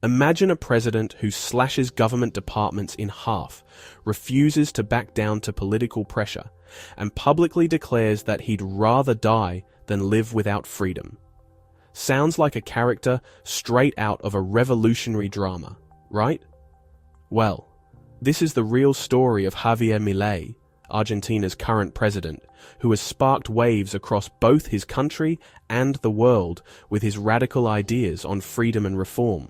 Imagine a president who slashes government departments in half, refuses to back down to political pressure, and publicly declares that he'd rather die than live without freedom. Sounds like a character straight out of a revolutionary drama, right? Well, this is the real story of Javier Milei, Argentina's current president, who has sparked waves across both his country and the world with his radical ideas on freedom and reform.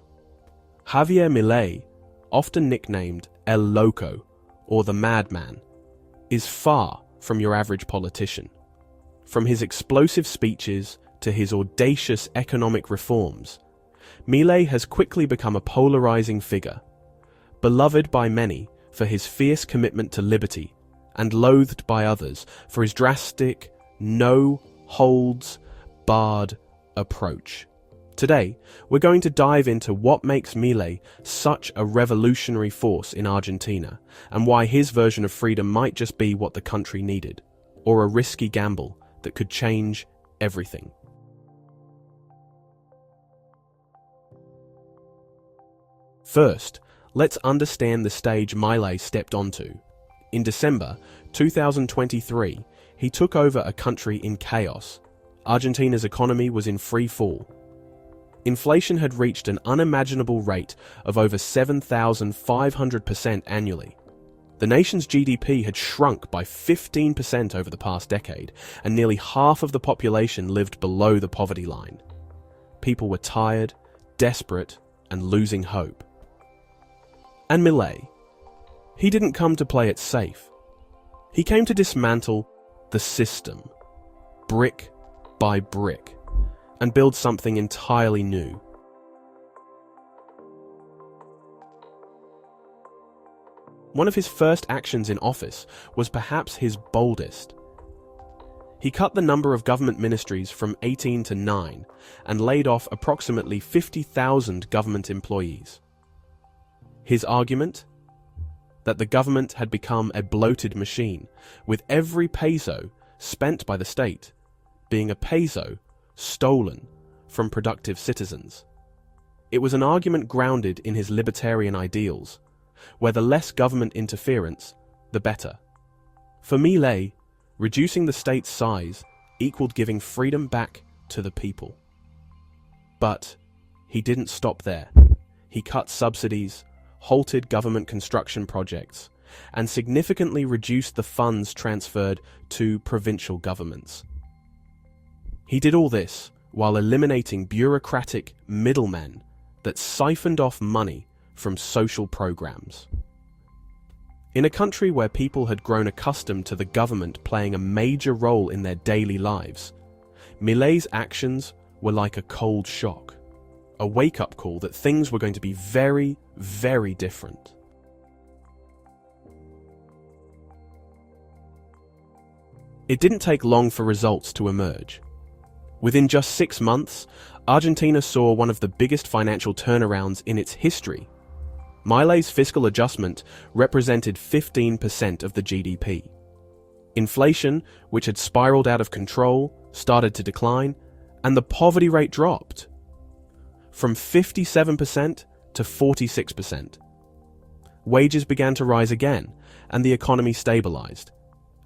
Javier Milei, often nicknamed El Loco, or the Madman, is far from your average politician. From his explosive speeches to his audacious economic reforms, Milei has quickly become a polarizing figure, beloved by many for his fierce commitment to liberty, and loathed by others for his drastic, no-holds-barred approach. Today, we're going to dive into what makes Milei such a revolutionary force in Argentina, and why his version of freedom might just be what the country needed, or a risky gamble that could change everything. First, let's understand the stage Milei stepped onto. In December 2023, he took over a country in chaos. Argentina's economy was in free fall. Inflation had reached an unimaginable rate of over 7,500% annually. The nation's GDP had shrunk by 15% over the past decade, and nearly half of the population lived below the poverty line. People were tired, desperate, and losing hope. And Milei, he didn't come to play it safe. He came to dismantle the system, brick by brick, and build something entirely new. One of his first actions in office was perhaps his boldest. He cut the number of government ministries from 18 to 9 and laid off approximately 50,000 government employees. His argument? That the government had become a bloated machine, with every peso spent by the state being a peso stolen from productive citizens. It was an argument grounded in his libertarian ideals, where the less government interference, the better. For Milei, reducing the state's size equaled giving freedom back to the people. But he didn't stop there. He cut subsidies, halted government construction projects, and significantly reduced the funds transferred to provincial governments. He did all this while eliminating bureaucratic middlemen that siphoned off money from social programs. In a country where people had grown accustomed to the government playing a major role in their daily lives, Milei's actions were like a cold shock, a wake-up call that things were going to be very, very different. It didn't take long for results to emerge. Within just 6 months, Argentina saw one of the biggest financial turnarounds in its history. Milei's fiscal adjustment represented 15% of the GDP. Inflation, which had spiraled out of control, started to decline, and the poverty rate dropped from 57% to 46%. Wages began to rise again, and the economy stabilized,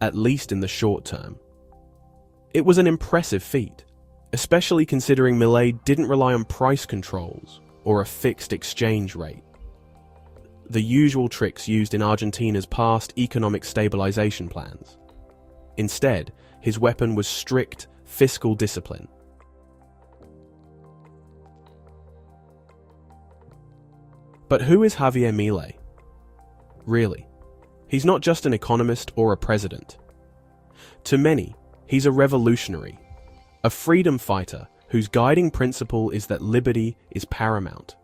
at least in the short term. It was an impressive feat, especially considering Milei didn't rely on price controls or a fixed exchange rate, the usual tricks used in Argentina's past economic stabilization plans. Instead, his weapon was strict fiscal discipline. But who is Javier Milei? Really, he's not just an economist or a president. To many, he's a revolutionary, a freedom fighter whose guiding principle is that liberty is paramount.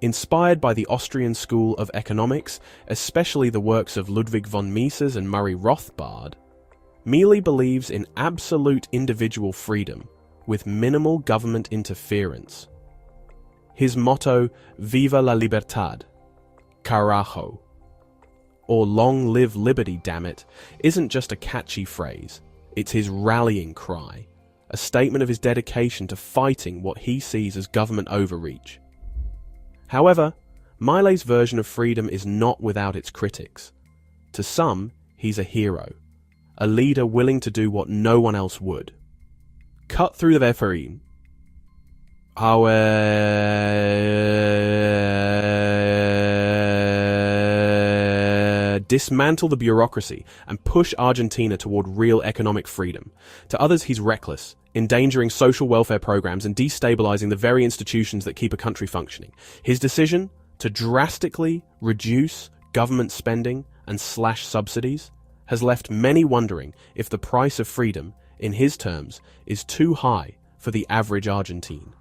Inspired by the Austrian school of economics, especially the works of Ludwig von Mises and Murray Rothbard, Milei believes in absolute individual freedom with minimal government interference. His motto, "Viva la libertad," carajo, or "Long live liberty, damn it," isn't just a catchy phrase, it's his rallying cry, a statement of his dedication to fighting what he sees as government overreach. However, Milei's version of freedom is not without its critics. To some, he's a hero, a leader willing to do what no one else would. Cut through the redefine. Dismantle the bureaucracy and push Argentina toward real economic freedom. To others, he's reckless, endangering social welfare programs and destabilizing the very institutions that keep a country functioning. His decision to drastically reduce government spending and slash subsidies has left many wondering if the price of freedom, in his terms, is too high for the average Argentine.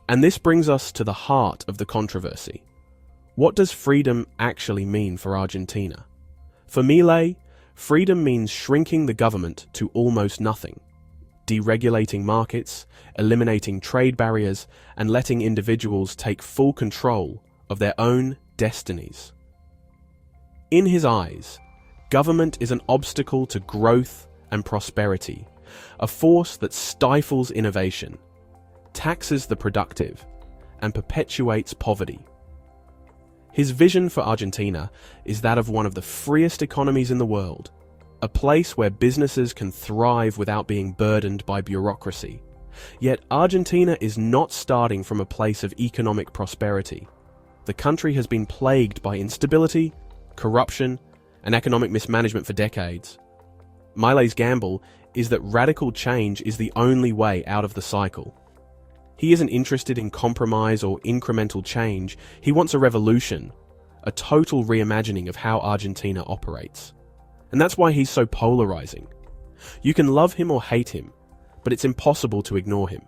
And this brings us to the heart of the controversy. What does freedom actually mean for Argentina? For Milei, freedom means shrinking the government to almost nothing, deregulating markets, eliminating trade barriers, and letting individuals take full control of their own destinies. In his eyes, government is an obstacle to growth and prosperity, a force that stifles innovation, taxes the productive, and perpetuates poverty. His vision for Argentina is that of one of the freest economies in the world, a place where businesses can thrive without being burdened by bureaucracy. Yet Argentina is not starting from a place of economic prosperity. The country has been plagued by instability, corruption, and economic mismanagement for decades. Milei's gamble is that radical change is the only way out of the cycle. He isn't interested in compromise or incremental change. He wants a revolution, a total reimagining of how Argentina operates. And that's why he's so polarizing. You can love him or hate him, but it's impossible to ignore him.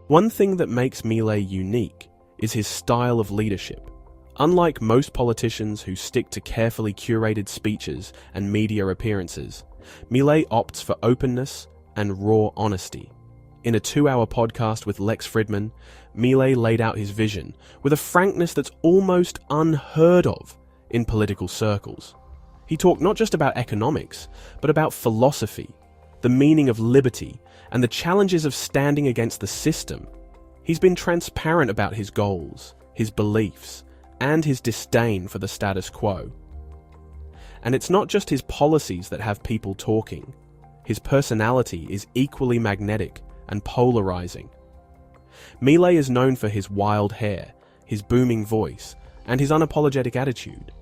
One thing that makes Milei unique is his style of leadership. Unlike most politicians who stick to carefully curated speeches and media appearances, Milei opts for openness and raw honesty. In a 2-hour podcast with Lex Fridman, Milei laid out his vision with a frankness that's almost unheard of in political circles. He talked not just about economics, but about philosophy, the meaning of liberty, and the challenges of standing against the system. He's been transparent about his goals, his beliefs, and his disdain for the status quo. And it's not just his policies that have people talking. His personality is equally magnetic and polarizing. Milei is known for his wild hair, his booming voice, and his unapologetic attitude.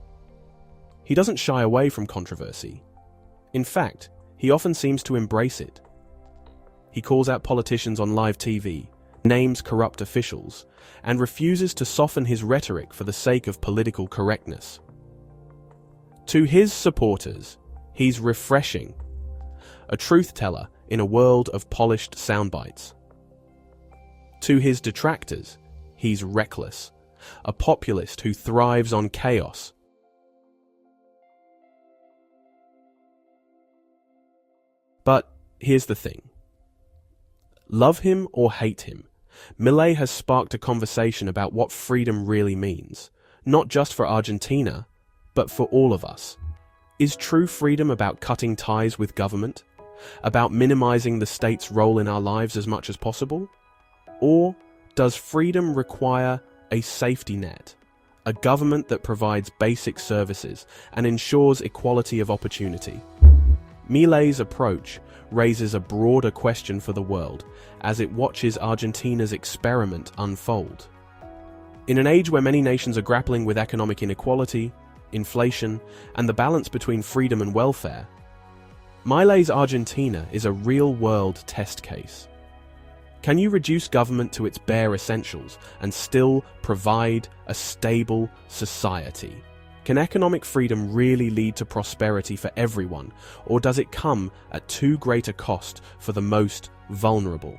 He doesn't shy away from controversy. In fact, he often seems to embrace it. He calls out politicians on live TV, names corrupt officials, and refuses to soften his rhetoric for the sake of political correctness. To his supporters, he's refreshing, a truth-teller in a world of polished soundbites. To his detractors, he's reckless, a populist who thrives on chaos. But here's the thing. Love him or hate him, Milei has sparked a conversation about what freedom really means, not just for Argentina, but for all of us. Is true freedom about cutting ties with government? About minimizing the state's role in our lives as much as possible? Or does freedom require a safety net? A government that provides basic services and ensures equality of opportunity? Milei's approach raises a broader question for the world as it watches Argentina's experiment unfold. In an age where many nations are grappling with economic inequality, inflation, and the balance between freedom and welfare, Milei's Argentina is a real-world test case. Can you reduce government to its bare essentials and still provide a stable society? Can economic freedom really lead to prosperity for everyone, or does it come at too great a cost for the most vulnerable?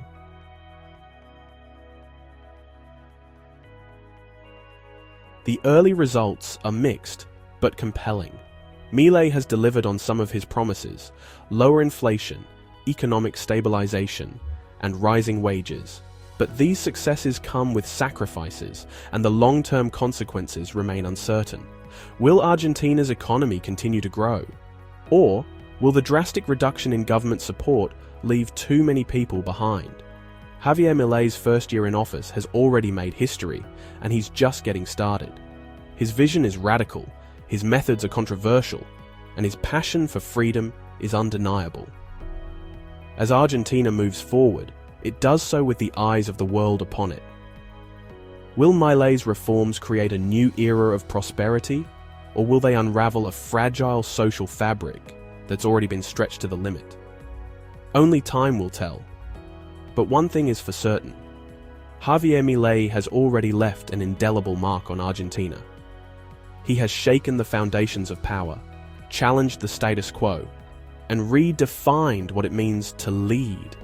The early results are mixed, but compelling. Milei has delivered on some of his promises: lower inflation, economic stabilization, and rising wages. But these successes come with sacrifices, and the long-term consequences remain uncertain. Will Argentina's economy continue to grow? Or Will the drastic reduction in government support leave too many people behind? Javier Milei's first year in office has already made history, and he's just getting started. His vision is radical, his methods are controversial, and his passion for freedom is undeniable. As Argentina moves forward, it does so with the eyes of the world upon it. Will Milei's reforms create a new era of prosperity, or will they unravel a fragile social fabric that's already been stretched to the limit? Only time will tell. But one thing is for certain. Javier Milei has already left an indelible mark on Argentina. He has shaken the foundations of power, challenged the status quo, and redefined what it means to lead.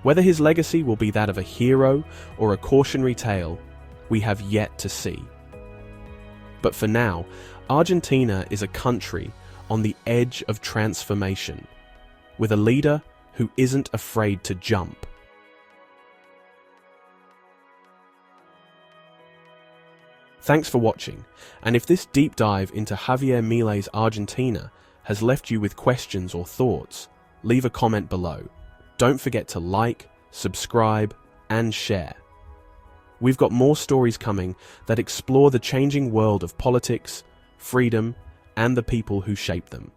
Whether his legacy will be that of a hero or a cautionary tale, we have yet to see. But for now, Argentina is a country on the edge of transformation, with a leader who isn't afraid to jump. Thanks for watching, and if this deep dive into Javier Milei's Argentina has left you with questions or thoughts, leave a comment below. Don't forget to like, subscribe, and share. We've got more stories coming that explore the changing world of politics, freedom, and the people who shape them.